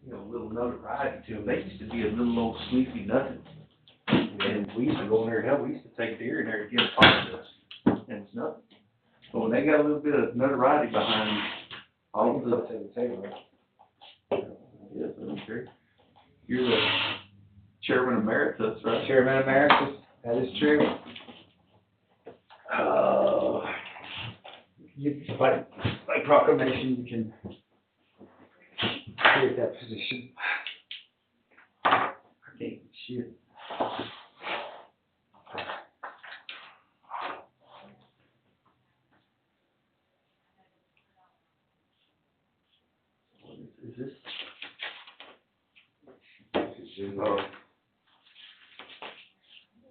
You know, little notoriety to them. They used to be a little old sleepy nothing. And we used to go in there and hell, we used to take deer in there to get a pot of dust. And it's nothing. But when they got a little bit of notoriety behind them, all of the table. Yes, I'm sure. You're the chairman emeritus, right? Chairman Emeritus, that is true. By proclamation, you can create that position. I can't shit. Is this? Oh.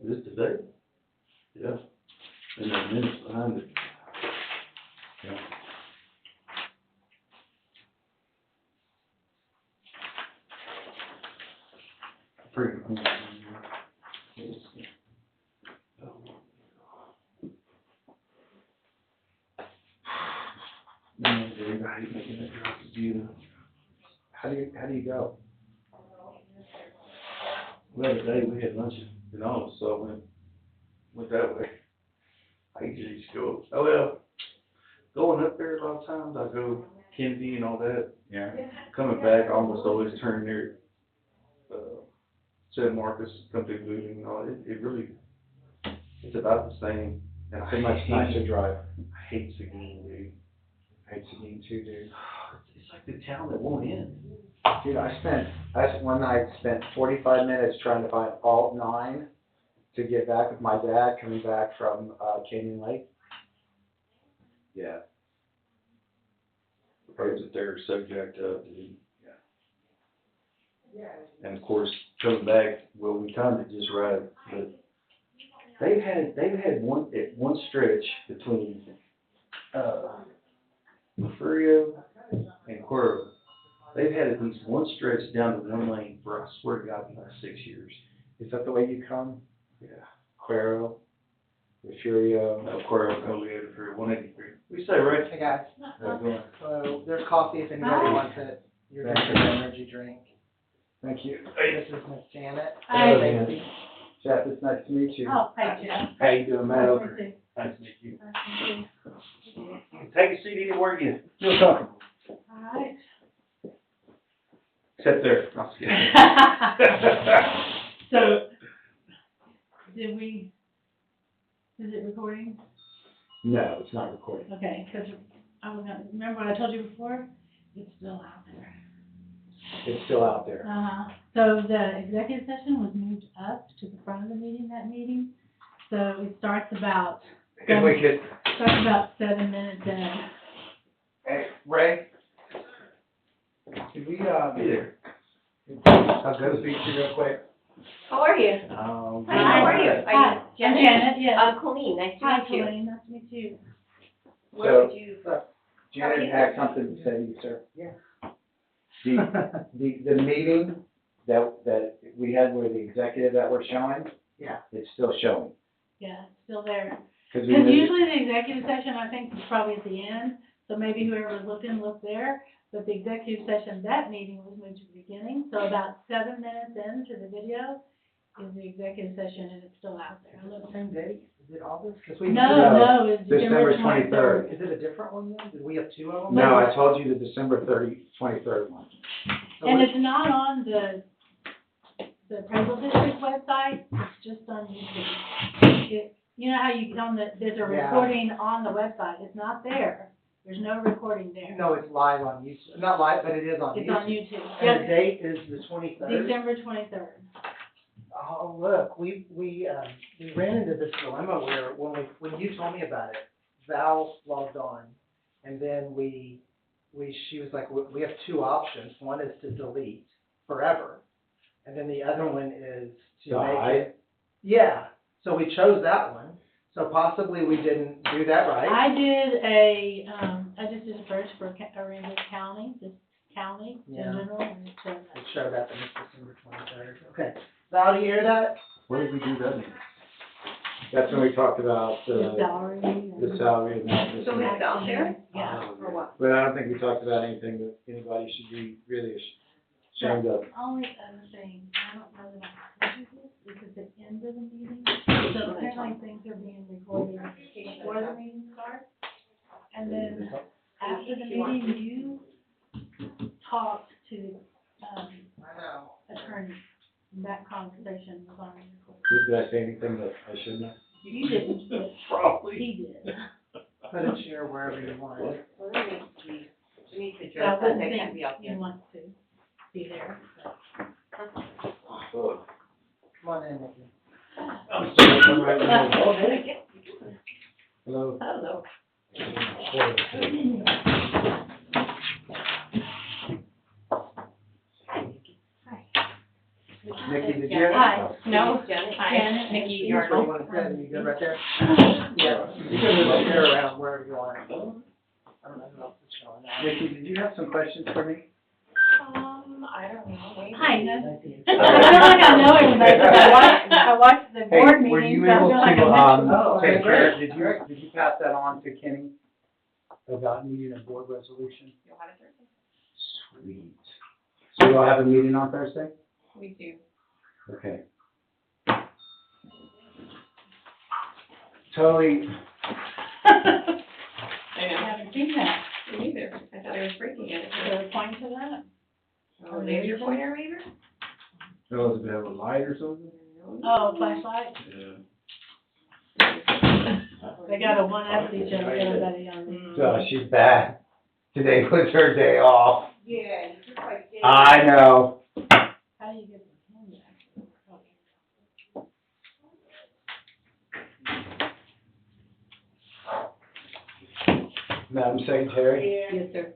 Is this today? Yeah. And the minutes behind it. Yeah. Pretty cool. How do you go? Well, today we had lunch in Aransas, so I went that way. I usually just go, oh well, going up there a lot of times, I go Kennedy and all that. Yeah. Coming back, I almost always turn near, San Marcos, come through Boone and all. It really, it's about the same. And How much nicer drive? I hate Seguin, dude. I hate Seguin too, dude. It's like the town that won't end. Dude, one night spent 45 minutes trying to find alt 9 to get back with my dad coming back from Canyon Lake. Yeah. The roads that they're so jacked up, dude. Yeah. And of course, coming back, well, we timed it just right, but they've had one stretch between Furio and Cuervo. They've had at least one stretch down to one lane for, I swear to God, the last 6 years. Is that the way you come? Yeah. Cuero, Furio. No, Cuervo, Collier, for 183. We say, right? Hey guys, How's it going? so there's coffee if anybody wants it. You're Thank drinking you. an energy drink. Thank you. This is Miss Janet. Hello, Thank Janet. you. Jeff, it's nice to meet you. Oh, hi, Jeff. How you doing, Matt? Nice to Nice to meet you. meet you. Take a seat anywhere you Feel comfortable. All right. Except there. I'm just kidding. So, is it recording? No, it's not recording. Okay, because I was gonna, remember what I told you before? It's still out there. It's still out there. So the executive session was moved up to the front of the meeting, that meeting. So it starts about, If we could, 7 minutes in. hey, Ray, could we, Be there. I'll go speak to you real quick. How are you? Oh, Hi, how are you? Are Hi, you I'm Janet, yes. I'm Colleen, nice to Hi, meet you. Colleen, nice to meet you. Where So- would you? Janet had something to say to you, sir. Yeah. The meeting that we had with the executive that we're showing, Yeah. it's still showing. Yeah, it's still there. Cause we Because moved it- usually the executive session, I think, is probably at the end, so maybe whoever's looking, look there. But the executive session, that meeting was moved to the beginning, so about 7 minutes into the video is the executive session, and it's still out there. Is it the same date? Is it August? 'Cause we- No, it's December December 23rd. Is it a different one then? Did we have two of them? No, I told you the December 23rd one. So And which- it's not on the appraisal district website, it's just on YouTube. You know how you get on there's a Yeah. recording on the website, it's not there. There's no recording there. No, it's live on YouTube. Not live, but it is on It's YouTube. on YouTube. And the Yes, date is the 23rd. December 23rd. Oh, look, we ran into this dilemma where when you told me about it, Val logged on, and then she was like, we have two options. One is to delete forever, and then the other one is to make Die? it. Yeah, so we chose that one. So possibly we didn't do that right. I just did a search for Aransas County, just county in Yeah. general, and it showed It that. showed that in December 23rd. Okay. Val, do you hear that? What did we do that meeting? That's when we talked about The salary. the salary analysis. So we out there? Yeah. Or what? But I don't think we talked about anything that anybody should be really ashamed of. The only other thing, I don't know that I told you this, is at the end of the meeting, so apparently things are being recorded before the meeting starts. And then after the meeting, you talked to, I know. attorney, and that conversation was on record. Did I say anything that I shouldn't have? You didn't, but Probably. he did. Put it share wherever you want. Well, that needs to be, we need to So I address that, wouldn't that can't think be out you there. want to be there, but. Come on in, Nikki. I'm still looking right now. Hello. Hello. Nikki, did you have? Hi. No, Janet. Janet. Nikki, That's where you want to sit. You good right there? Yeah. You can move your hair around wherever you want. I don't know who else is showing up. Nikki, did you have some questions for me? I don't know, maybe. Hi, nice to see you. I feel like I know everybody, because I watched the Hey, board were meetings, you so I able feel like I to, know. take care, did you pass that on to Kenny about needing a board resolution? You'll have it Thursday. Sweet. So you'll have a meeting on Thursday? We do. Okay. Totally, I I know. haven't seen that. Me neither. I thought I was breaking it. Is there a point to that? Oh, maybe your pointer reader? So does it have a light or something? Oh, flashlight? Yeah. They got a one-up each other, everybody on the. oh, she's bad. Today was her day off. Yeah, you just like. I know. How do you get the pen back? Madam Secretary, Yes, sir.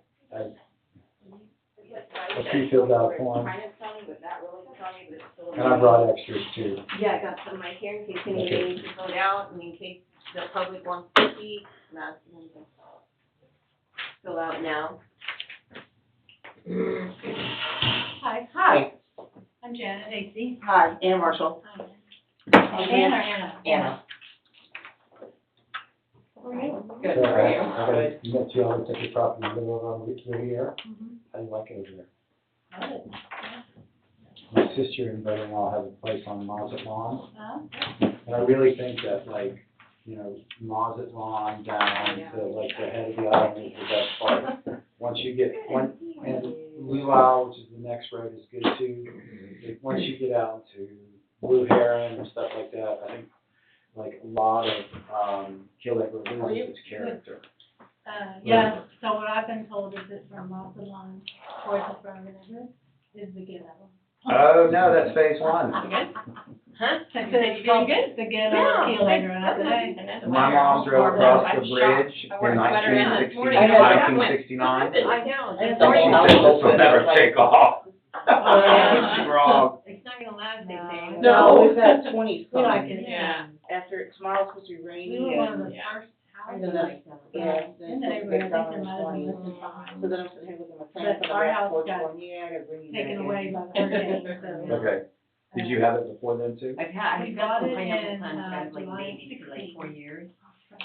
a few filled out form, Kind of funny, but not really funny, but it's still. and I brought extras too. Yeah, I got some right here in case anybody needs to fill it out, and in case the public wants to see, and that's them to fill out now. Hi. Hi. I'm Janet Hasty. Hi, Anna Marshall. Hi. Anna or Anna? Anna. How are you? Good, So, how are you? I met you all at the property in the middle of the year. Mhm. How do you like it over there? Good. My sister and brother-in-law have a place on Mazet Lawn, Huh? and I really think that, like, you know, Mazet Lawn down to like the head of the island is the best part. Once you get, and Luau, which is the next road, is good too. Once you get out to Blue Heron and stuff like that, I think, like, a lot of, Killebrew loses its character. Yeah, so what I've been told is that from Masalon towards the front of the river is the ghetto. Oh, no, that's phase one. Huh? I said it's called the ghetto Keel Acre, and I said, hey. My mom drove across the bridge in 1969. I know. And she said, this will never take off. She's wrong. It's not gonna last, they say. No, we've had 20 We like it. Yeah. After, tomorrow's supposed to be rainy. We were one of the Yeah. first houses And then, yeah, in the neighborhood, I think there might have been less than five. So then I'm sitting here looking at my plans But on our the house back porch got going, yeah, I gotta bring you back taken in. away by the hurricane, so. Okay, did you have it before then too? I've had, We I've got got some it pineapple in, plants that I've like July maybe for like 16th. 4 years.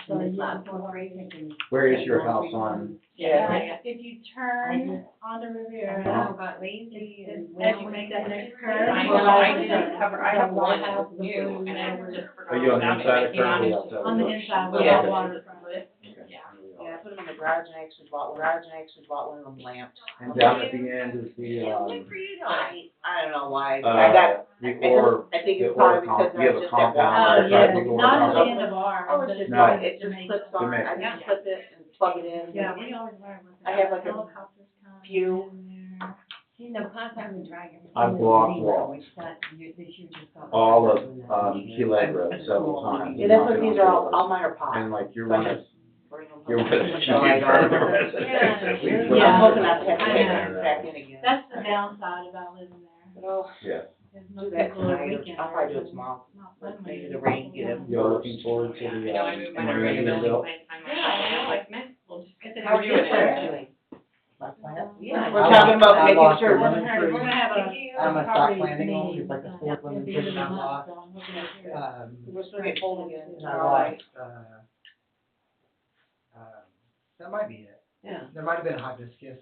So And this yeah, last before- one, break, I can. Where is your house on? Yeah. If you turn onto I Riviera, got lazy and. as you make that next curve. I you know, I realize didn't cover, I the have one lighthouse, that was the new, blue, and I whatever. just forgot. Are you on the about inside it. of town or outside? On the inside, where Yeah. the waterfront. Yeah, I put them in the garage and I actually bought one of them lamps. And down at the end is the, Good for you, though. I don't know why, I got, the or, I think the it's probably or because comp, you I have was a just at compound. Oh, Walmart. yeah, outside the or not at the compound. end of ours. Oh, it's but just No. like, it just clips on, Jamaica. I just clip it and plug it in. Yeah, we always learn with I have like a helicopters come few. in there. You know, contact the dragon. I've blocked walls. All of, Killebrew several times. Yeah, that's what these are, all mine are pots. And like, you're one of, you're one of the few So I got urban it. residents that we. Yeah. I'm hoping not to have to I take know. it back in again. That's the downside about living there. But, oh, Yeah. Because Do most that people are tonight, or weekend. I'll probably do it tomorrow. Maybe the rain get it. You're looking forward to the, I know I moved my and hair you're in gonna the build- building plan time. Yeah, I'm like, man, we'll just. How are you doing? My plan? Yeah, I we're talking about I making lost sure. the lemon We're tree. gonna have a I'm gonna stop property planting them, meeting, it's like the at fourth lemon the tree end of that the I month, lost. so I'm hoping to hear. We're supposed to get cold again. And I lost, that might be it. Yeah. There might have been a hibiscus,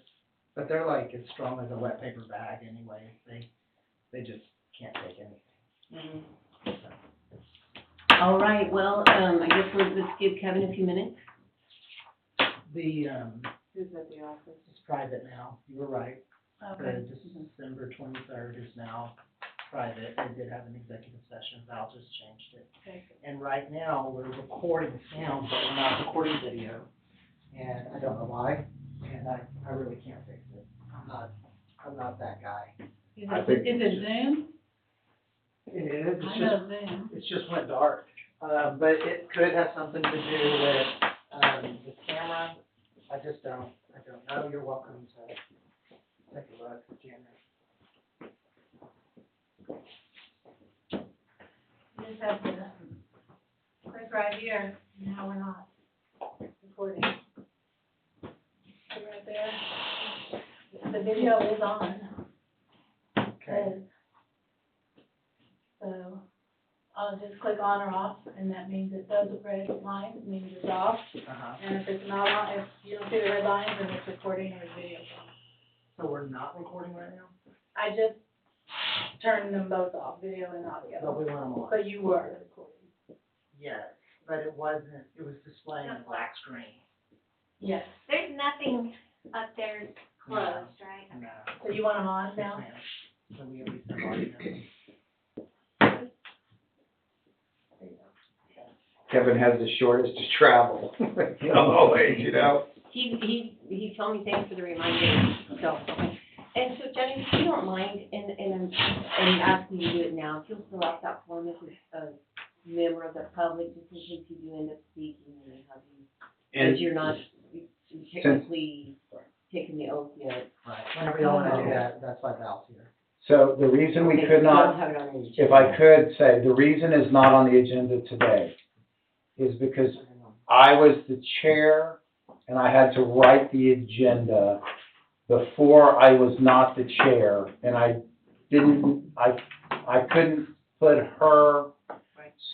but they're like as strong as a wet paper bag anyway. They just can't take anything. All right, well, I guess let's give Kevin a few minutes. The, Who's at the office? it's private now, you were right. Okay. The December 23rd is now private. They did have an executive session, Val just changed it. Okay. And right now, we're recording sound, but we're not recording video. And I don't know why, and I really can't fix it. I'm not that guy. Is I it, think is it Zoom? It is, I know Zoom. it's just went dark. But it could have something to do with, the camera. I don't know. You're welcome to take a look, Janet. You just have to click right here, now we're not recording. See right there? The video is on. Okay. So, I'll just click on or off, and that means it does a red line, it means it's off. Uh-huh. And if it's not on, if you don't see the red lines, then it's recording or video. So we're not recording right now? I just turned them both off, video and audio. But we want them on. But you were recording. Yes, but it wasn't, it was displaying a black screen. Yes. There's nothing up there closed, right? No. So you want them on Yes, now? ma'am. So we at least have audio. Kevin has the shortest to travel. Always, you know? He told me thanks for the reminder, so, okay. And so Jenny, if you don't mind, and I'm asking you to do it now, if you'll fill out that form as a member of the public, just in case you do end up speaking, and have you, because you're not technically taking the oath yet. Right. Whenever y'all wanna do that, that's why Val's here. So the reason we Okay, could so not, don't have it on the agenda. if I could say, the reason it's not on the agenda today is because I was the chair and I had to write the agenda before I was not the chair, and I couldn't put her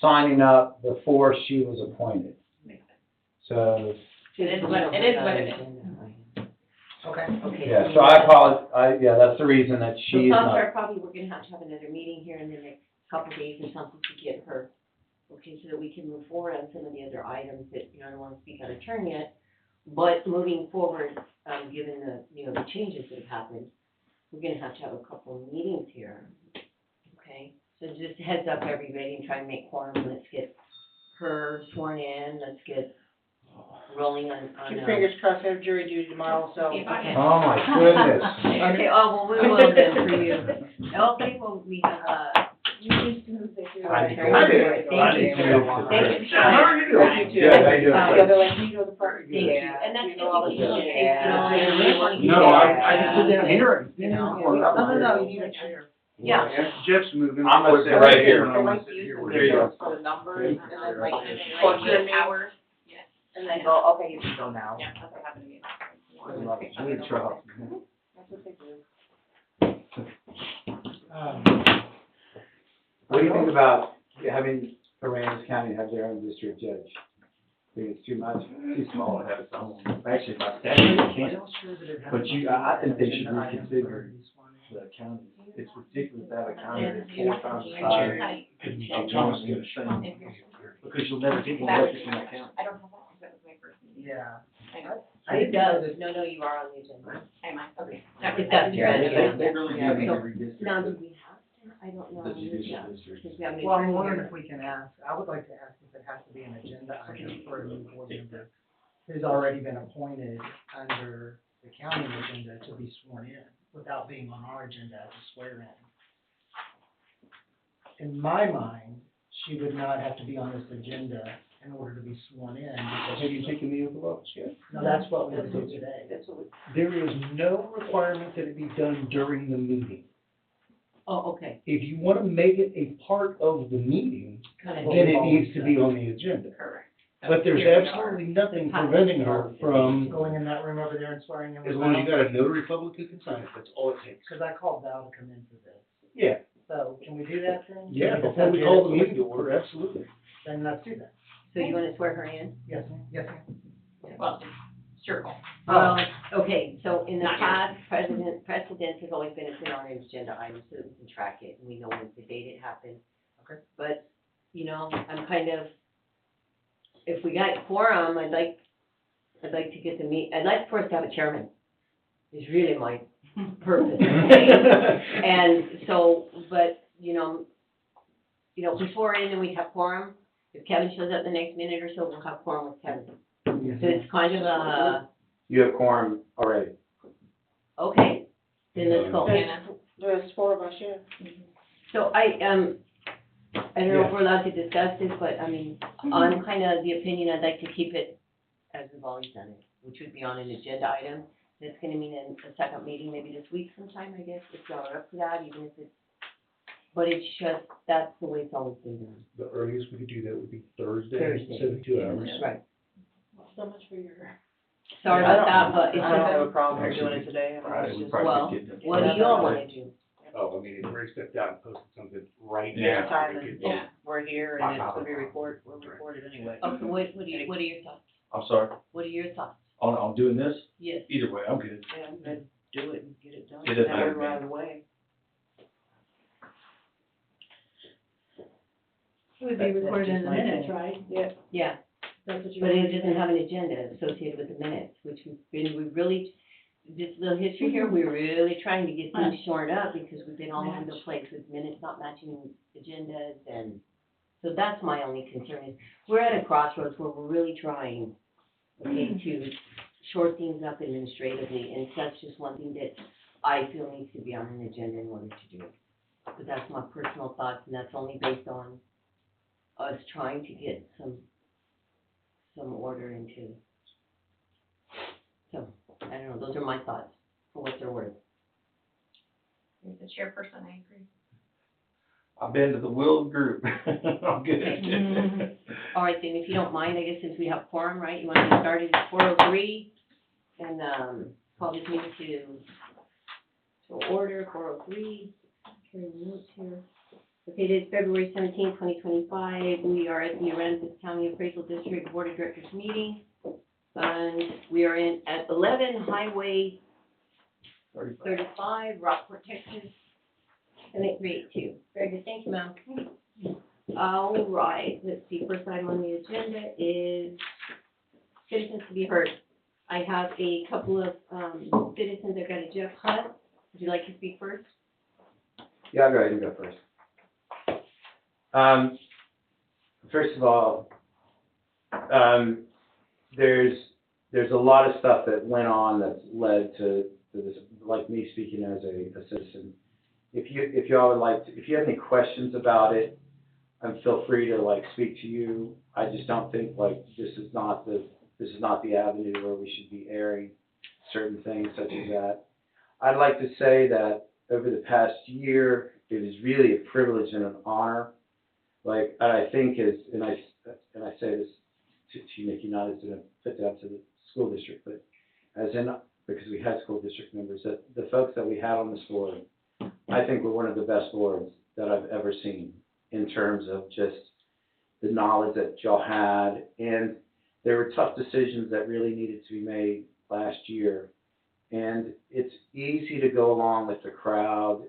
signing up before she was appointed. So, It is what it is. Okay. yeah, so I apologize, yeah, that's the reason that So she's not. Sandra, probably we're gonna have another meeting here in the next couple of days or something to get her, okay, so that we can move forward on some of the other items that, I don't wanna speak out of turn yet. But moving forward, given the, the changes that have happened, we're gonna have to have a couple of meetings here, okay? So just heads up everybody and try and make quorum, let's get her sworn in, let's get rolling on. Keep your fingers crossed, I have jury duty tomorrow, so. If I can. Oh, my goodness. Okay, well, we will then for you. Okay, well, we have, You need to move this. I did. Thank I you. did. Thank you. How are you doing? Good, how you doing? Yeah, they're like, you know the part. Thank you, and that's You just know all in the case you shit. take, No, I can sit down here. No, you need a chair. Yeah. Jeff's moving. I'm gonna sit right here. I like to use There you go. the numbers, and then like, Plug plug your your hours. Yes. and then go, okay, you can go now. Yeah, that's what happened to me. That's what they do. What do you think about having Aransas County have their own district judge? Think it's too much? Too small to have its own. Actually, by statute, it can't. But I think they should reconsider the county. It's ridiculous to have a county that's 4 times the size. Because you'll never get one elected in that county. I don't have that, because that was my first meeting. Yeah. I know. It does, no, you are on the agenda. Am I? Okay. If that's your agenda. They really do need to redistrict. Now, do we have to, I don't know. The judicial district. Because we have an Well, I'm attorney wondering here. if we can ask, I would like to ask if it has to be an agenda item for a new board member who's already been appointed under the county agenda to be sworn in without being on our agenda to swear in. In my mind, she would not have to be on this agenda in order to be sworn in because Have you taken the oath of office yet? no, that's what we would do today. That's what we, There is no requirement that it be done during the meeting. Oh, okay. If you wanna make it a part of the meeting, Kind then it needs to be on the agenda. Correct. But there's Here we are. absolutely nothing preventing her from, Going in that room over there and swearing in with as long as you Val, got a notary public who can sign it, that's all it takes. cause I called Val to come in for this. Yeah, So, can we do that then? yeah, Can we before we get call it the meeting to order, absolutely. Then let's do that. So you wanna swear her in? Yes, ma'am, yes, ma'am. Well, circle. Well, okay, so in the Not yet. past, precedent has always been to put on an agenda item so that we can track it and we know when the date it happened. Okay. But, you know, I'm kind of, if we got quorum, I'd like to get I'd like for us to have a chairman, is really my purpose. And so, but, you know, if we swore in and we have quorum, if Kevin shows up the next minute or so, we'll have quorum with Kevin. So it's kind of a, You have quorum already. okay, then let's go. There's four of us, yeah. So I don't know if we're allowed to discuss this, but I mean, I'm kind of the opinion, I'd like to keep it as we've always done it, which would be on an agenda item. That's gonna mean a second meeting, maybe this week sometime, I guess, if y'all are up for that, even if it's, but it's just, that's the way it's always been done. The earliest we could do that would be Thursday, Thursday. 72 hours. Right. So much for your. Sorry about that, but I it's don't have a just, problem with doing it today. I mean, Friday, it's we just- probably well, could get them. what do you all wanna do? Oh, I mean, if Rick stepped out and posted something right Yeah. now. Time we and, could- yeah, we're here and it's gonna be we're recorded anyway. Okay, what are your thoughts? I'm sorry, What are your thoughts? on doing this, Yes. either way, I'm good. Yeah, then do it and get it done. Get it That done, way we're man. out of the way. It would be recorded in the minutes, right? Yeah. Yeah. That's what you. But it doesn't have an agenda associated with the minutes, which we really, this little history here, we're really trying to get things shortened up because we've been all over the place with minutes not matching agendas, and so that's my only concern is, we're at a crossroads where we're really trying, okay, to short things up administratively, and that's just one thing that I feel needs to be on an agenda in order to do it. But that's my personal thoughts, and that's only based on us trying to get some order into. So, I don't know, those are my thoughts, for what they're worth. As the chairperson, I agree. I've been to the will group, I'm good. All right, then, if you don't mind, I guess since we have quorum, right, you want to get started at 4:03, and, call this meeting to order, 4:03, carry the notes here. Okay, it is February 17, 2025, we are at the Aransas County Appraisal District Board of Directors meeting, and we are at 11 Highway 35, Rockport, Texas, 78382. Very good, thank you, ma'am. All right, let's see, first item on the agenda is citizens to be heard. I have a couple of, citizens, I've got a Jeff Hutt, would you like to speak first? Yeah, I'll go ahead and go first. First of all, there's a lot of stuff that went on that's led to this, like me speaking as a citizen. If y'all would like to, if you have any questions about it, feel free to like speak to you. I just don't think like this is not the avenue where we should be airing certain things such as that. I'd like to say that over the past year, it is really a privilege and an honor. Like, I think and I say this to you, Nikki, not as a fit out to the school district, but as in, because we had school district members, that the folks that we had on this board, I think were one of the best boards that I've ever seen in terms of just the knowledge that y'all had. And there were tough decisions that really needed to be made last year. And it's easy to go along with the crowd.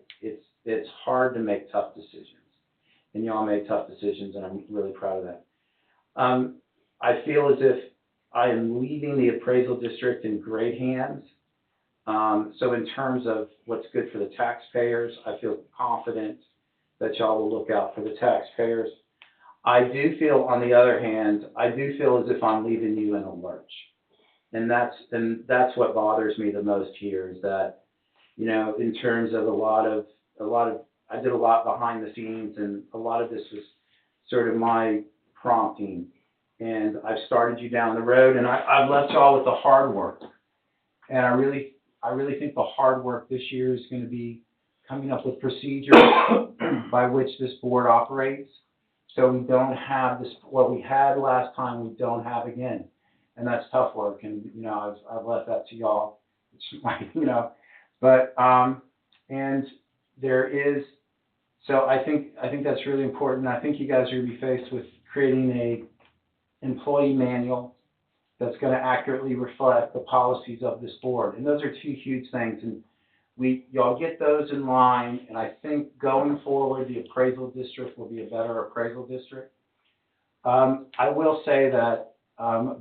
It's hard to make tough decisions. And y'all made tough decisions, and I'm really proud of that. I feel as if I am leaving the appraisal district in great hands. So in terms of what's good for the taxpayers, I feel confident that y'all will look out for the taxpayers. I do feel, on the other hand, I do feel as if I'm leaving you in a lurch. And that's what bothers me the most here is that, you know, in terms of I did a lot behind the scenes, and a lot of this was sort of my prompting. And I've started you down the road, and I've left y'all with the hard work. And I really think the hard work this year is going to be coming up with procedures by which this board operates. So we don't have this, what we had last time, we don't have again. And that's tough work, and, you know, I've left that to y'all, you know. But, and there is, so I think that's really important. I think you guys are gonna be faced with creating a employee manual that's gonna accurately reflect the policies of this board. And those are two huge things, and y'all get those in line, and I think going forward, the appraisal district will be a better appraisal district. I will say that,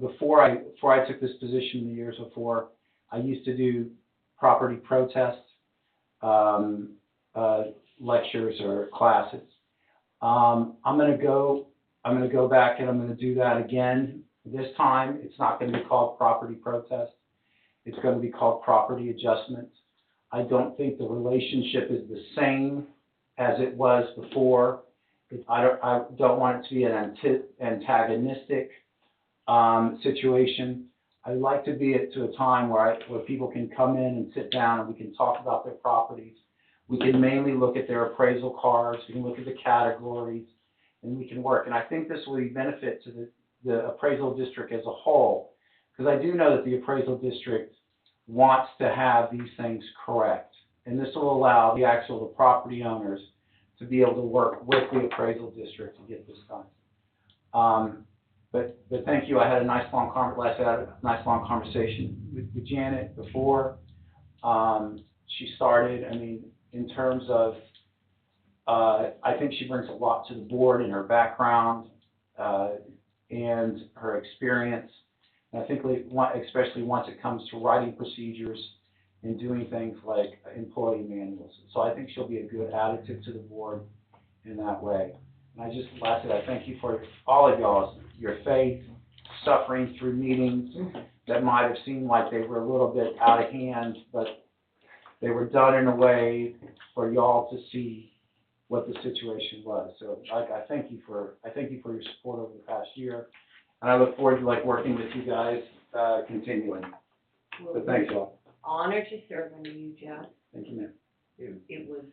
before I took this position the years before, I used to do property protest, lectures or classes. I'm gonna go back and I'm gonna do that again. This time, it's not gonna be called property protest. It's gonna be called property adjustment. I don't think the relationship is the same as it was before. I don't want it to be an antagonistic situation. I like to be to a time where people can come in and sit down and we can talk about their properties. We can mainly look at their appraisal cards, we can look at the categories, and we can work. And I think this will be benefit to the appraisal district as a whole, because I do know that the appraisal district wants to have these things correct. And this will allow the property owners to be able to work with the appraisal district to get this done. But thank you. I had a nice long conversation with Janet before she started. I mean, in terms of, I think she brings a lot to the board in her background and her experience. And I think especially once it comes to writing procedures and doing things like employee manuals. So I think she'll be a good additive to the board in that way. And lastly, I thank you for all of y'all's, your faith, suffering through meetings that might have seemed like they were a little bit out of hand, but they were done in a way for y'all to see what the situation was. So I thank you for your support over the past year, and I look forward to working with you guys continuing. So thanks y'all. Honored to serve under you, Jeff. Thank you, ma'am. It was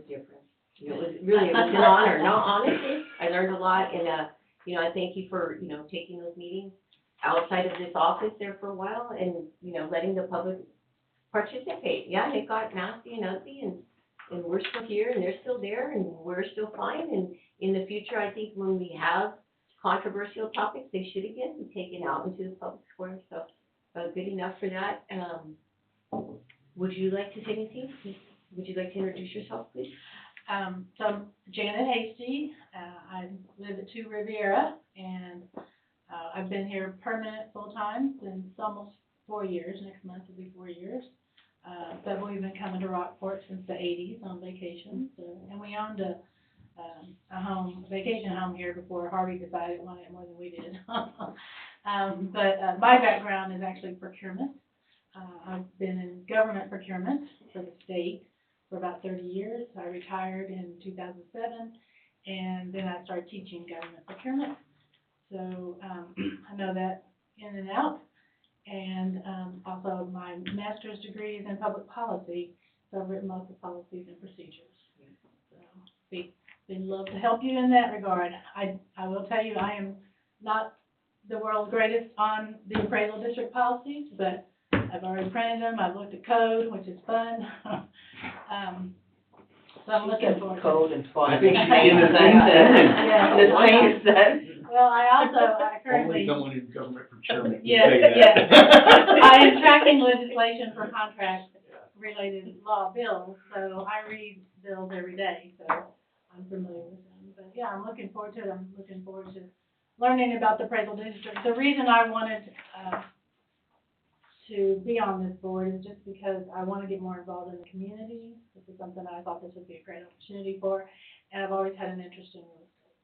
different. It was an honor. No, honestly, I learned a lot, and I thank you for taking those meetings outside of this office there for a while, and letting the public participate. Yeah, it got nasty and ugly, and we're still here, and they're still there, and we're still fine. And in the future, I think when we have controversial topics, they should again be taken out into the public square. So good enough for that. Would you like to say anything? Would you like to introduce yourself, please? So I'm Janet Hasty. I live at 2 Riviera, and I've been here permanent full-time since almost 4 years. Next month will be 4 years. But we've been coming to Rockport since the 80s on vacation. And we owned a vacation home here before Harvey decided he wanted it more than we did. But my background is actually procurement. I've been in government procurement for the state for about 30 years. I retired in 2007, and then I started teaching government procurement. So I know that in and out. And also my master's degree is in public policy, so I've written lots of policies and procedures. So we'd love to help you in that regard. I will tell you, I am not the world's greatest on the appraisal district policies, but I've already printed them. I've looked at code, which is fun. So I'm looking forward to Code and fun. I think The she's same in the sentence. Yeah. The same sentence. Well, I currently. Only someone in government procurement can Yes, say that. yes. I am tracking legislation for contract-related law bills, so I read bills every day, so I'm familiar with them. But yeah, I'm looking forward to it. I'm looking forward to learning about the appraisal district. The reason I wanted to be on this board is just because I want to get more involved in the community. This is something I thought this would be a great opportunity for, and I've always had an interest in real estate.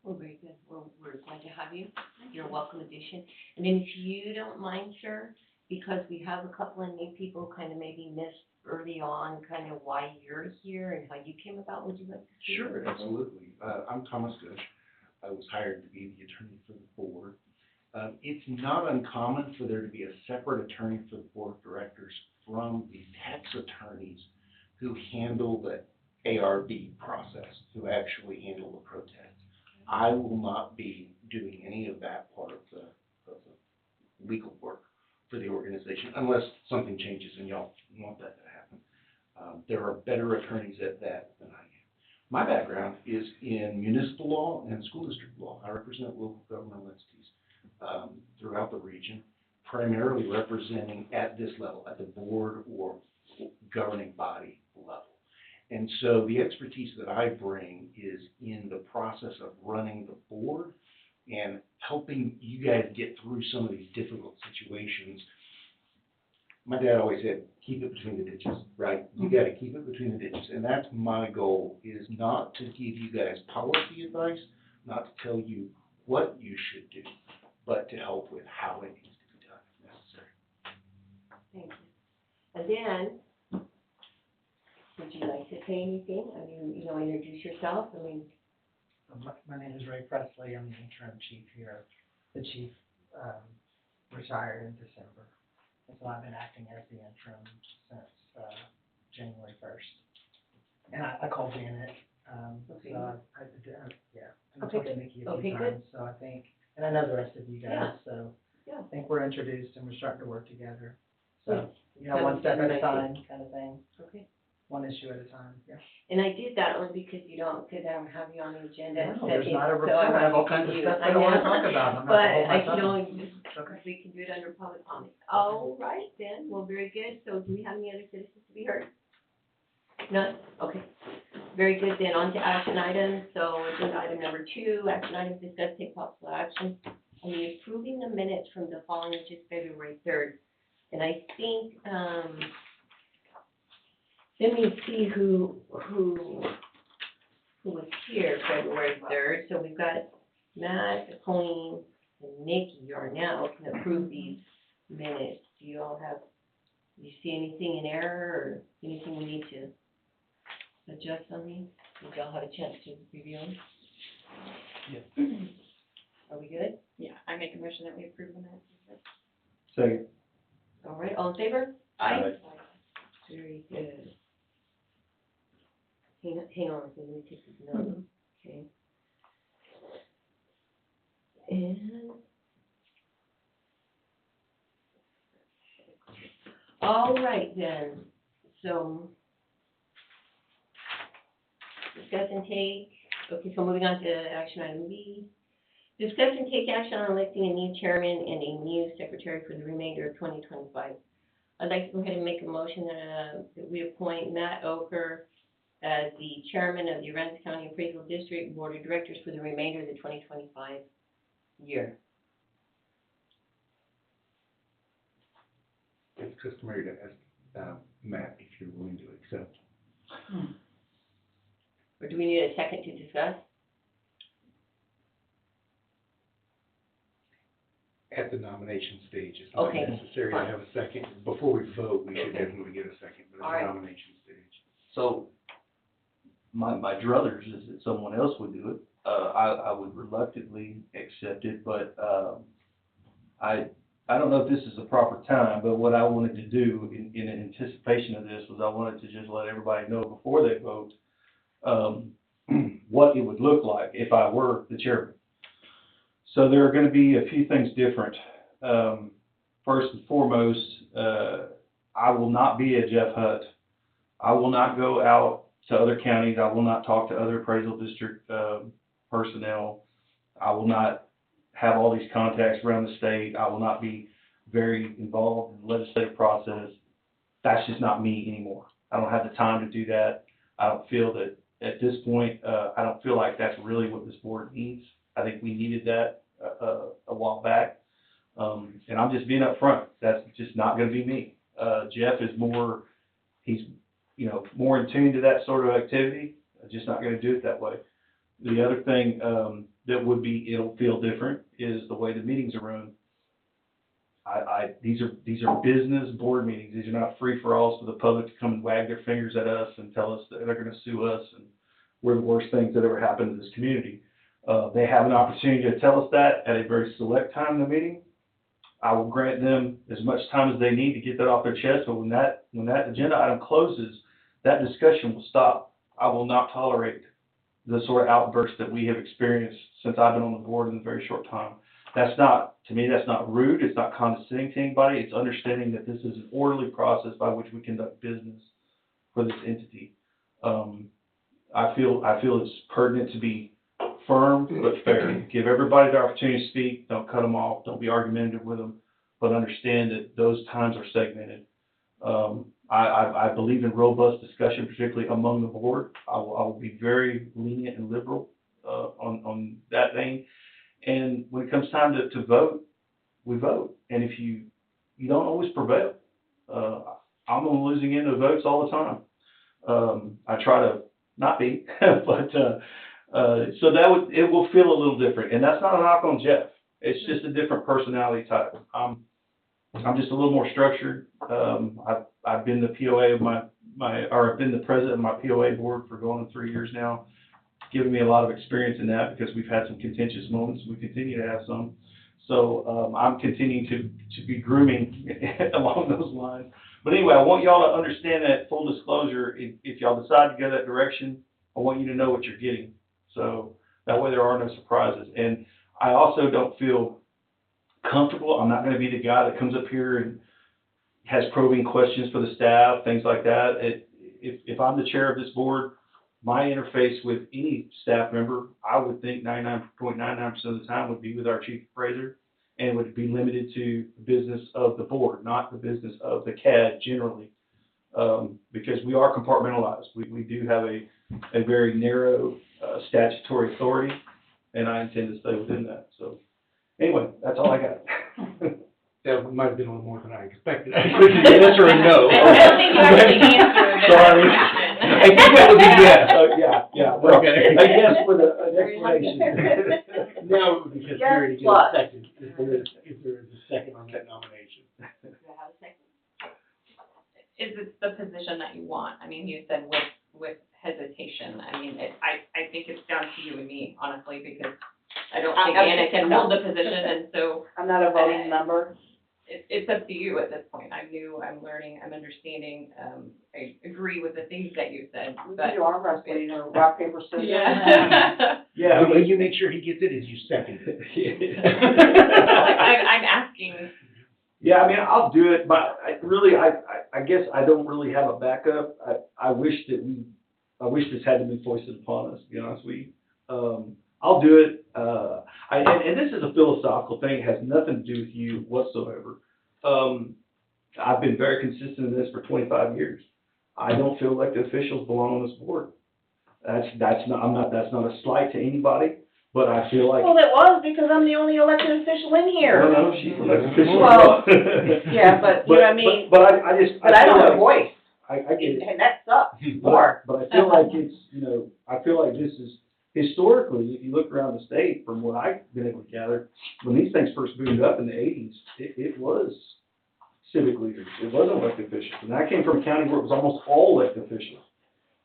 Well, very good. Well, we're glad to have you. You're a welcome addition. And then if you don't mind, sir, because we have a couple of new people kind of maybe missed early on kind of why you're here and how you came about, would you like to speak? Sure, absolutely. I'm Thomas Gush. I was hired to be the attorney for the board. It's not uncommon for there to be a separate attorney for the board of directors from the tax attorneys who handle the ARB process, who actually handle the protests. I will not be doing any of that part of the legal work for the organization unless something changes and y'all want that to happen. There are better attorneys at that than I am. My background is in municipal law and school district law. I represent local governmental entities throughout the region, primarily representing at this level, at the board or governing body level. And so the expertise that I bring is in the process of running the board and helping you guys get through some of these difficult situations. My dad always said, keep it between the ditches, right? You gotta keep it between the ditches. And that's my goal, is not to give you guys policy advice, not to tell you what you should do, but to help with how it needs to be done if necessary. Thank you. And then, would you like to say anything? I mean, introduce yourself. I mean, My name is Ray Presley, I'm the interim chief here. The chief, retired in December, and so I've been acting as the interim since, January 1st. And I called Janet, Okay. so yeah. And I Okay, talked to good. Nikki a Okay, few good. times, so I think, and I know the rest of you guys, Yeah. so. Yeah. I think we're introduced and we're starting to work together, Good. so, one step at a Nice. time, kind of thing, Okay. one issue at a time, yeah. And I did that only because I don't have you on the agenda. No, there's not a So report, I have all kinds of stuff that I wanna talk about, and I'm not gonna hold my But I can tongue. only just, we can do it under public comment. All right then, well, very good. So do we have any other citizens to be heard? None? Okay. Very good, then on to action items. So agenda item number 2, action items, discuss take possible action on the approving the minutes from the following, which is February 3rd. And I think, let me see who was here February 3rd. So we've got Matt, Colleen, and Nikki are now can approve these minutes. Do you see anything in error or anything we need to adjust on these? Did y'all have a chance to review them? Yeah. Are we good? Yeah, I make a motion that we approve the minutes. Second. All right, all in favor? Aye. Very good. Hang on, let me take this note. Okay. And. All right then, so. Discuss and take, okay, so moving on to action item B. Discuss and take action on electing a new chairman and a new secretary for the remainder of 2025. I'd like to go ahead and make a motion that we appoint Matt Oker as the chairman of the Aransas County Appraisal District Board of Directors for the remainder of the 2025 year. It's customary to ask Matt if you're willing to accept. Or do we need a second to discuss? At the nomination stage, it's not Okay. necessary to have a second. Before we vote, we should Okay. definitely get a second, but All at right. the nomination stage. So, my druthers is that someone else would do it. I would reluctantly accept it, but, I don't know if this is the proper time, but what I wanted to do in anticipation of this was I wanted to just let everybody know before they vote, what it would look like if I were the chairman. So there are gonna be a few things different. First and foremost, I will not be a Jeff Hutt. I will not go out to other counties. I will not talk to other appraisal district, personnel. I will not have all these contacts around the state. I will not be very involved in the legislative process. That's just not me anymore. I don't have the time to do that. I don't feel that, at this point, I don't feel like that's really what this board needs. I think we needed that a while back. And I'm just being upfront. That's just not gonna be me. Jeff is more, he's, more in tune to that sort of activity. I'm just not gonna do it that way. The other thing, that would be, it'll feel different, is the way the meetings are run. These are business board meetings. These are not free-for-alls for the public to come and wag their fingers at us and tell us that they're gonna sue us and we're the worst things that ever happened to this community. They have an opportunity to tell us that at a very select time in the meeting. I will grant them as much time as they need to get that off their chest, but when that agenda item closes, that discussion will stop. I will not tolerate the sort of outbursts that we have experienced since I've been on the board in a very short time. That's not, to me, that's not rude, it's not condescending to anybody, it's understanding that this is an orderly process by which we conduct business for this entity. I feel it's pertinent to be firm but fair. Give everybody the opportunity to speak, don't cut them off, don't be argumentative with them, but understand that those times are segmented. I believe in robust discussion, particularly among the board. I will be very lenient and liberal on that vein. And when it comes time to vote, we vote. And if you don't always prevail. I'm on the losing end of votes all the time. I try to not be, but so it will feel a little different. And that's not a knock on Jeff. It's just a different personality type. I'm just a little more structured. I've been the POA of I've been the president of my POA board for going on 3 years now, giving me a lot of experience in that because we've had some contentious moments. We continue to have some. So I'm continuing to be grooming along those lines. But anyway, I want y'all to understand that full disclosure, if y'all decide to go that direction, I want you to know what you're getting. So that way there are no surprises. And I also don't feel comfortable. I'm not going to be the guy that comes up here and has probing questions for the staff, things like that. If I'm the chair of this board, my interface with any staff member, I would think 99.99% of the time would be with our chief appraiser and would be limited to the business of the board, not the business of the CAD generally, because we are compartmentalized. We do have a very narrow statutory authority, and I intend to stay within that. So anyway, that's all I got. That might have been a little more than I expected. Yes or a no? I don't think you actually answered the Sorry. question. I think that would be yes. Yeah. Well, Okay. I guess with an explanation. Now it would be Yes, necessary to get a plus. second, if there is a second on that nomination. Is it the position that you want? I mean, you said with hesitation. I mean, I think it's down to you and me, honestly, because I don't think Anna can hold the position, and so I'm not a voting member. it's up to you at this point. I'm new, I'm learning, I'm understanding. I agree with the things that you said, We but can do arm wrestling or rock, paper, scissors. yeah. Yeah. The way you make sure he gets it is you second it. I'm asking. Yeah, I mean, I'll do it, but I guess I don't really have a backup. I wish this had to be foisted upon us, to be honest with you. I'll do it. And this is a philosophical thing. It has nothing to do with you whatsoever. I've been very consistent in this for 25 years. I don't feel elected officials belong on this board. That's not a slight to anybody, but I feel like. Well, it was because I'm the only elected official in here. No, she's an elected official. Well, yeah, but you know what I mean? But I just. But I feel don't have a like- voice, I get it. and that sucks more. But I feel like it's, I feel like this is, historically, if you look around the state, from what I've been able to gather, when these things first boomed up in the 80s, it was civic leaders. It wasn't elected officials. And I came from a county where it was almost all elected officials.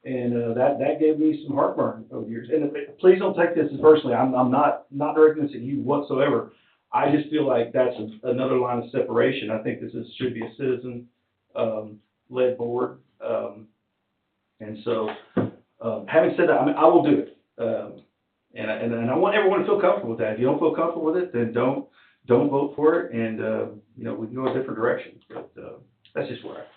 And that gave me some heartburn over the years. And please don't take this as personally. I'm not directing this at you whatsoever. I just feel like that's another line of separation. I think this should be a citizen led board. And so, having said that, I mean, I will do it. And I want everyone to feel comfortable with that. If you don't feel comfortable with it, then don't vote for it. And, we can go a different direction. But that's just where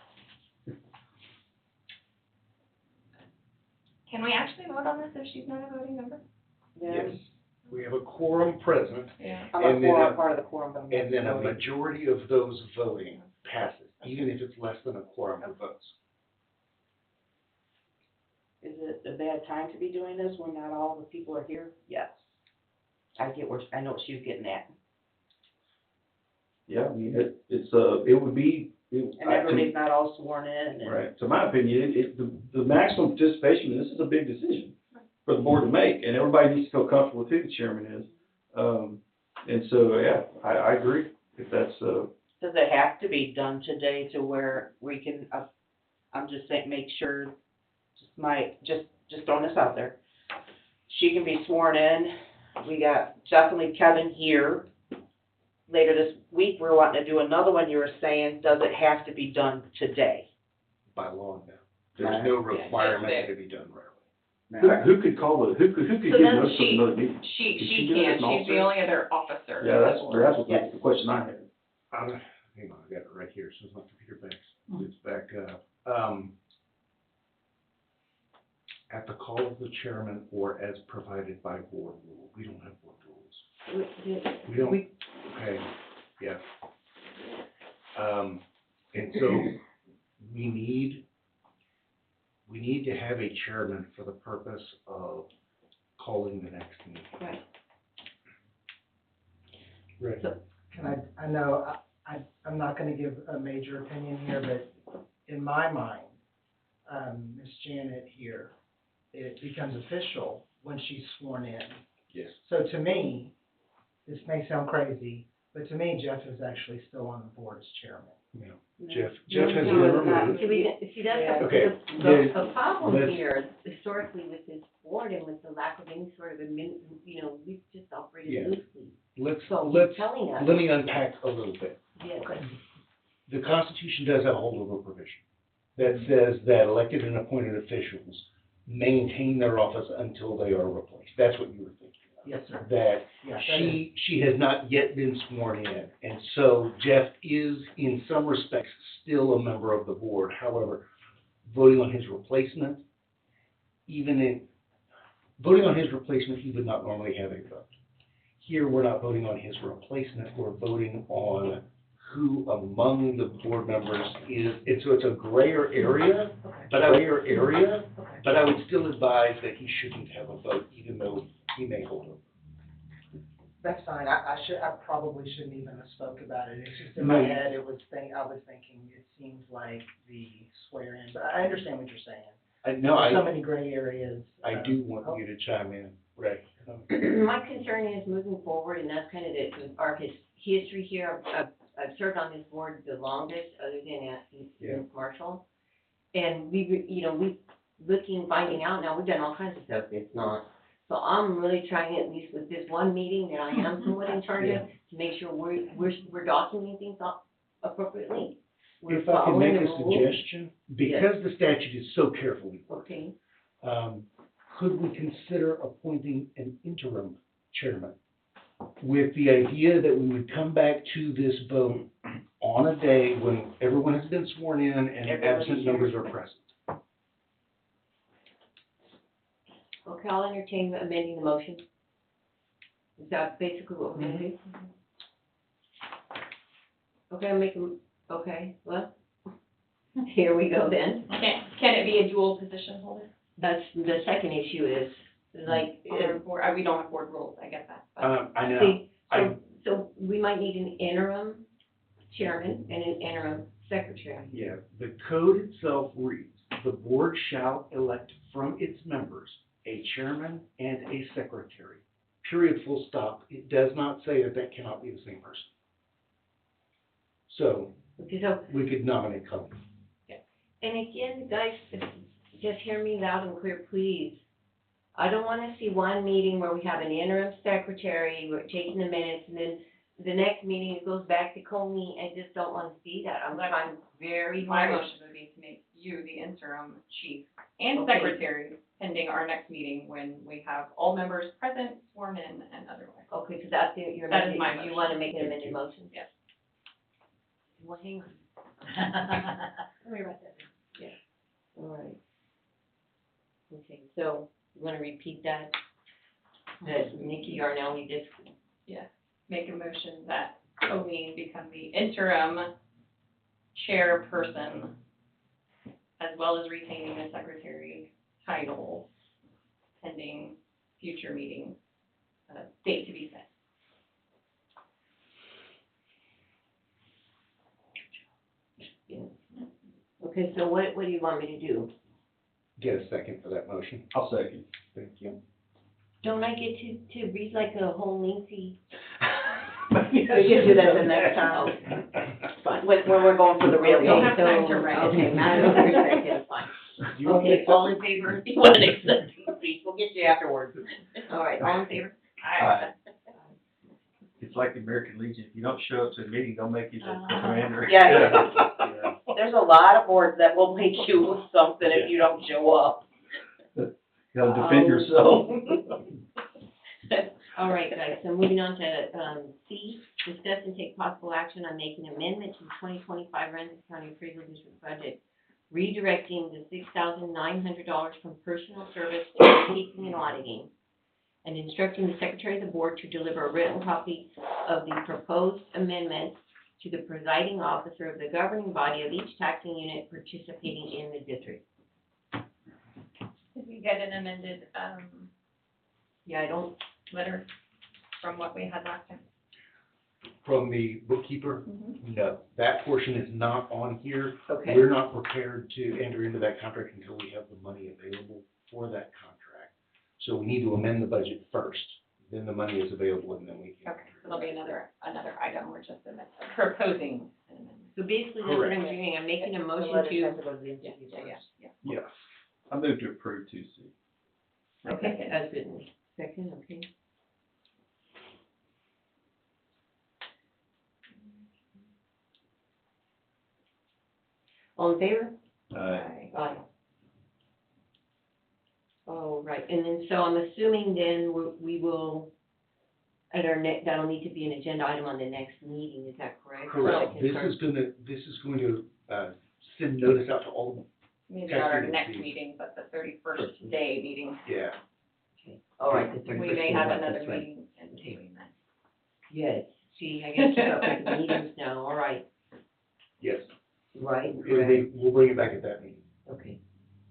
Can we actually vote on this if she's not a voting member? Yeah. We have a quorum present, Yeah. I'm And a then quorum, part of the quorum, but I'm not and then a voting. majority of those voting passes, even if it's less than a quorum of votes. Is it a bad time to be doing this when not all the people are here? Yes. I know what she was getting at. Yeah, I mean, it would be. And everybody's not all sworn in and. Right, to my opinion, the maximum participation, this is a big decision for the board to make, and everybody needs to feel comfortable with who the chairman is. And so, yeah, I agree, if that's, Does it have to be done today to where we can, I'm just saying, make sure, just throwing this out there. She can be sworn in. We got definitely Kevin here. Later this week, we're wanting to do another one. You were saying, does it have to be done today? By law, no. There's no requirement that it be done right away. Who could call the, who could So give then notice of she- another meeting? She she can, do it as an she's the officer? only other officer. Yeah, that's Yes. the question I had. Hang on, I got it right here, so my computer backs, it's back up. At the call of the chairman or as provided by board rule. We don't have board rules. We don't, okay, yeah. And so we need to have a chairman for the purpose of calling the next meeting. Right. Right. Can I know, I'm not gonna give a major opinion here, but in my mind, Ms. Janet here, it becomes official when she's sworn in. Yes. So to me, this may sound crazy, but to me, Jeff is actually still on the board as chairman. No. Jeff has No, been it's not. removed. See, that's Okay. the problem Let's- here, historically with this board and with the lack of any sort of we've just operated Yeah. loosely. Let's, So let's, he's telling us, let me unpack a little bit. yes, The Constitution does have a holdover provision that says that elected and appointed officials maintain their office until they are replaced. That's what you were thinking of. Yes, sir. That Yes, that is. she has not yet been sworn in, and so Jeff is, in some respects, still a member of the board. However, voting on his replacement, he would not normally have a vote. Here, we're not voting on his replacement, we're voting on who among the board members is, so it's a grayer area, but I would still advise that he shouldn't have a vote, even though he may hold it. That's fine, I probably shouldn't even have spoke about it, it's just in my head, I was thinking, it seems like the swear-in, but I understand what you're saying. There's so many gray areas. I do want you to chime in, Ray. my concern is moving forward, and that's kind of his history here. I've served on this board the longest, other than Marshall. And finding out now, we've done all kinds of stuff it's not. So I'm really trying, at least with this one meeting that I am somewhat in charge of, to make sure we're documenting things appropriately. We're If I can make following a the rules. suggestion, because the statute is so carefully worded, Okay, could we consider appointing an interim chairman? With the idea that we would come back to this vote on a day when everyone has been sworn in and absent numbers are present. okay, I'll entertain amending the motion. Is that basically what we're gonna do? Okay, okay, well, here we go then. Can it be a dual position holder? That's, the second issue is, like, Or we don't have board rules, I get that. but- I know. see, so we might need an interim chairman and an interim secretary. Yeah, the code itself reads, the board shall elect from its members a chairman and a secretary. Period, full stop. It does not say that that cannot be the same person. So, Okay, so, we could nominate Colleen. and again, guys, just hear me loud and clear, please. I don't wanna see one meeting where we have an interim secretary, we're taking the minutes, and then the next meeting it goes back to Coney. I just don't wanna see that. I'm trying very My hard. motion would be to make you the interim chief and Okay. secretary pending our next meeting when we have all members present, sworn in, and otherwise. Okay, so that's your That is amended, my you motion. wanna make an amended motion? Yes. Well, hang on. Let me write that down. All right. Okay, so, you wanna repeat that? That Nikki Yarnell, just, Make a motion that Colleen become the interim chairperson, as well as retaining the secretary title pending future meetings, date to be set. okay, so what do you want me to do? Get a second for that motion. I'll second. Thank you. Don't I get to read like a whole lengthy? You can do that the next time. Fine, when we're going for the real You'll one. have time to write. Okay, matter of perspective, fine. You want Okay, all in favor? You want an accepting speech? We'll get you afterwards. All right, all in favor? Aye. It's like the American Legion, if you don't show up to a meeting, don't make you the commander. Yeah. there's a lot of boards that will make you something if you don't show up. Gotta defend yourself. All right, guys, so moving on to, C, discuss and take possible action on making amendment to the 2025 Aransas County Appraisal District budget, redirecting the $6,900 from personal service to bookkeeping and auditing, and instructing the Secretary of the Board to deliver a written copy of the proposed amendment to the presiding officer of the governing body of each taxing unit participating in the district. Did we get an amended, Yeah, I don't, letter from what we had last time? From the bookkeeper, no, that portion is not on here. okay. We're not prepared to enter into that contract until we have the money available for that contract. So we need to amend the budget first, then the money is available, and then we can. Okay, so there'll be another item, we're just proposing an amendment. So basically, that's what I'm doing, I'm making a motion to, Yeah. Yes. I move to approve 2C. okay, as written, second, okay. All in favor? Aye. Oh, right, and then, so I'm assuming then we will, at our that'll need to be an agenda item on the next meeting, is that correct? Correct, So I can this is going to, send notice out to all, Maybe not our Testing next fee. meeting, but the 31st day meeting. yeah. Okay. All right, the We 31st. may have another meeting in between then. Yes, see, I gotta keep up with the meetings now, all right, Yes, right, it'll correct, be, we'll bring it back at that meeting, okay.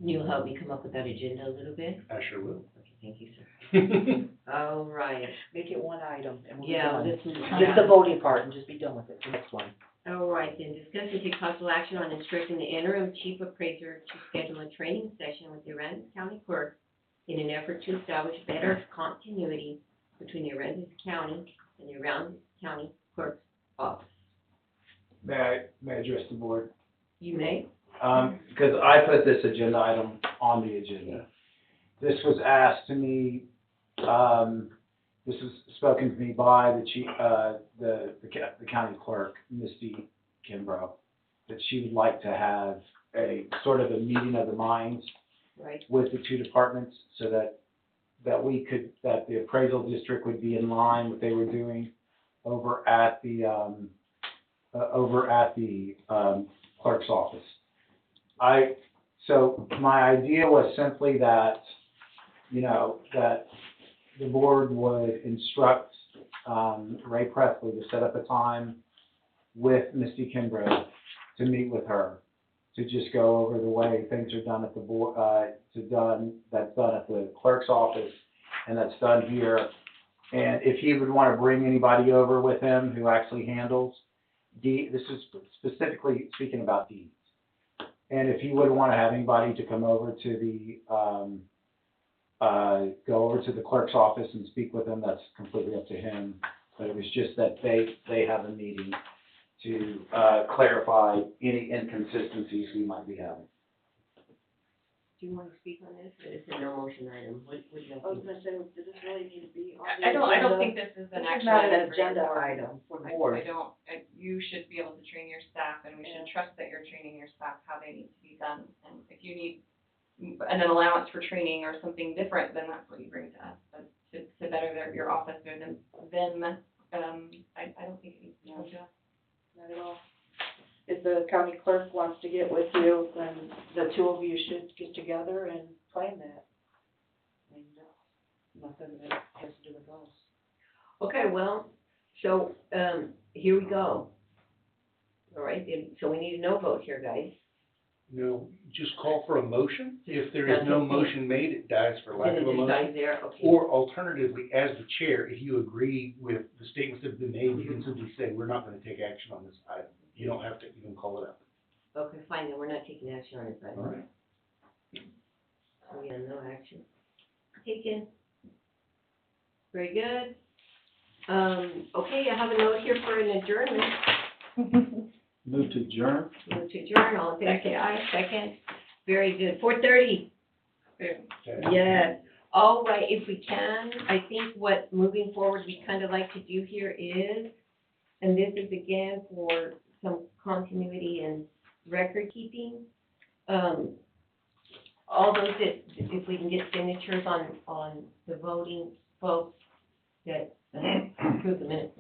You'll help me come up with that agenda a little bit? I sure will. Okay, thank you, sir. All right, Make it one item and we'll be yeah, done. this is, Just the voting part and just be done with it, the next one. all right, then, discuss and take possible action on instructing the interim chief appraiser to schedule a training session with the Aransas County clerk in an effort to establish better continuity between the Aransas County and the Aransas County clerk's office. May I address the board? You may? Because I put this agenda item on the agenda. This was asked to me, this was spoken to me by the chief, the county clerk, Misty Kimbrough, that she would like to have a sort of a meeting of the minds Right, with the two departments so that the appraisal district would be in line with what they were doing over at the clerk's office. So my idea was simply that, that the board would instruct, Ray Presley to set up a time with Misty Kimbrough to meet with her, to just go over the way things are done at the board, that's done at the clerk's office, and that's done here. And if he would want to bring anybody over with him who actually handles this is specifically speaking about deeds. And if he would want to have anybody to come over to the, go over to the clerk's office and speak with him, that's completely up to him. But it was just that they have a meeting to, clarify any inconsistencies we might be having. do you want to speak on this, or is it no motion item, what do you I was think? gonna say, does this really need to be on the I agenda? don't think this is This an is action not an item for your agenda board. item for the I board. don't, you should be able to train your staff, and we should trust that you're training your staff how they need to be done. And if you need an allowance for training or something different, then that's what you bring to us. But to better your officer than them, I don't think it needs to come to us. Not at all. If the county clerk wants to get with you, then the two of you should get together and plan that. I mean, that's nothing that has to do with us. Okay, well, so, here we go. All right, so we need a no vote here, guys. No, just call for a motion. If there is no That's okay. motion made, it dies for lack Then of a it motion. decides there, okay. Or alternatively, as the chair, if you agree with the statements that have been made, you can simply say, we're not gonna take action on this item. You don't have to even call it up. Okay, fine, then we're not taking action on it, right? All right. So, yeah, no action taken. Very good. Okay, I have a note here for an adjournment. Move to adjourn. Move to adjourn, all in favor, say aye, second. Very good, 4:30. Okay. Yes. All right, if we can, I think what, moving forward, we kind of like to do here is, and this is again for some continuity and record keeping. All those that, if we can get signatures on the voting folks that approve the minutes.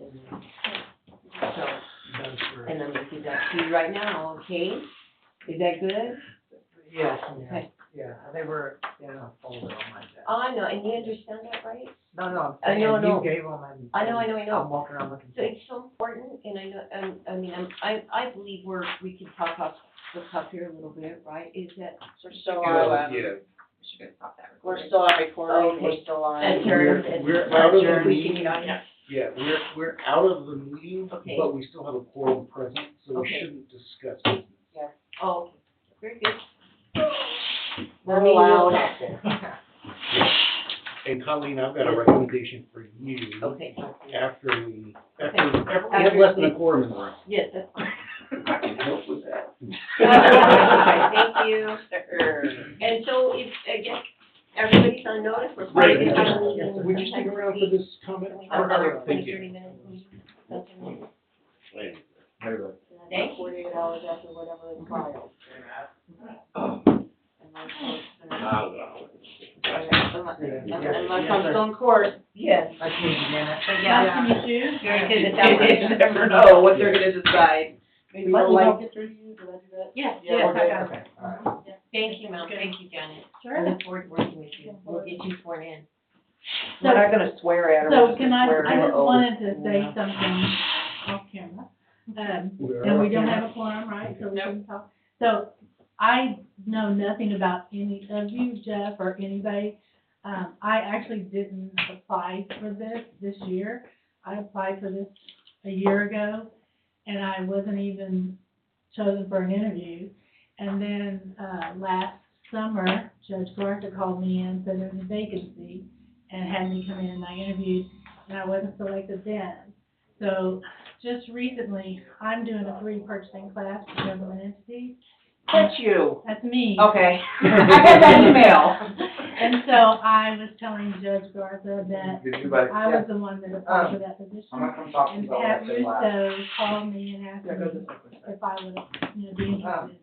So, and I'm gonna give that to you right now, okay? Is that good? Yes, Okay. yeah, they were in a folder on my desk. I know, and you understand that, right? No, I know, I'm no. saying, you gave them and. I know. I'm walking around looking. So it's so important, and I know, I believe we can talk off the cuff here a little bit, right? Is that, We're still Yeah, on, We should go stop that we're recording. still on recording, we're Okay. still on. adjourned, We're out of the adjourned, we can meeting. get out of here? Yeah, we're out of the meeting, Okay. but we still have a quorum present, so we Okay. shouldn't discuss it. Oh, okay, very good. Not allowed. And Colleen, I've got a recommendation for you. Okay, After we Okay. have less than a quorum in the room. yes, that's fine. I can help with that. Okay, thank you. And so if, I guess, everybody's on notice, we're Right, probably would having a you meeting. would you stick around for this comment? Another Thank 20, you. 30 minutes. Something. Thank you. 48 hours after whatever is filed. Unless I'm still in court. Yes. Nice meeting you, Janet. Nice to meet you. Very good, it sounds like. You never know what they're gonna decide. Maybe Well, they'll like- get through to you, did I do that? Yes, Yeah, yes, we're I good. got it. Okay, all right. Thank you, Mel, thank you, Janet. I Sure. look forward to working with you. We'll get you sworn in. We're not gonna swear at her. So we're just can gonna I swear her just oath. wanted to say Yeah. something off camera. We're And we off don't camera. have a quorum, right, so we can talk. So I know nothing about any of you, Jeff, or anybody. I actually didn't apply for this year. I applied for this a year ago, and I wasn't even chosen for an interview. And then, last summer, Judge Garza called me in, said there was a vacancy, and had me come in, and I interviewed, and I wasn't selected then. So, just recently, I'm doing a free purchasing class for government entities. That's you. That's me. Okay. I got that email. And so I was telling Judge Garza that Did anybody? I was the one that applied for that position. I'm gonna come talk to And you about Pat that thing last. Russo called me and asked Yeah, go me this way for a second. if I would, be interested.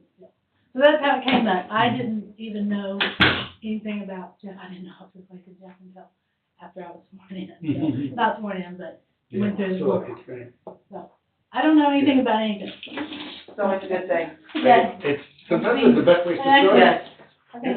So that's how it came up. I didn't even know anything about Jeff. I didn't know if it was like a Jeff until after I was sworn in. So, not sworn in, but went through the So board. it's great. I don't know anything about anything. So it's a good thing. Yes. It's, sometimes it's the best place to start. Yes.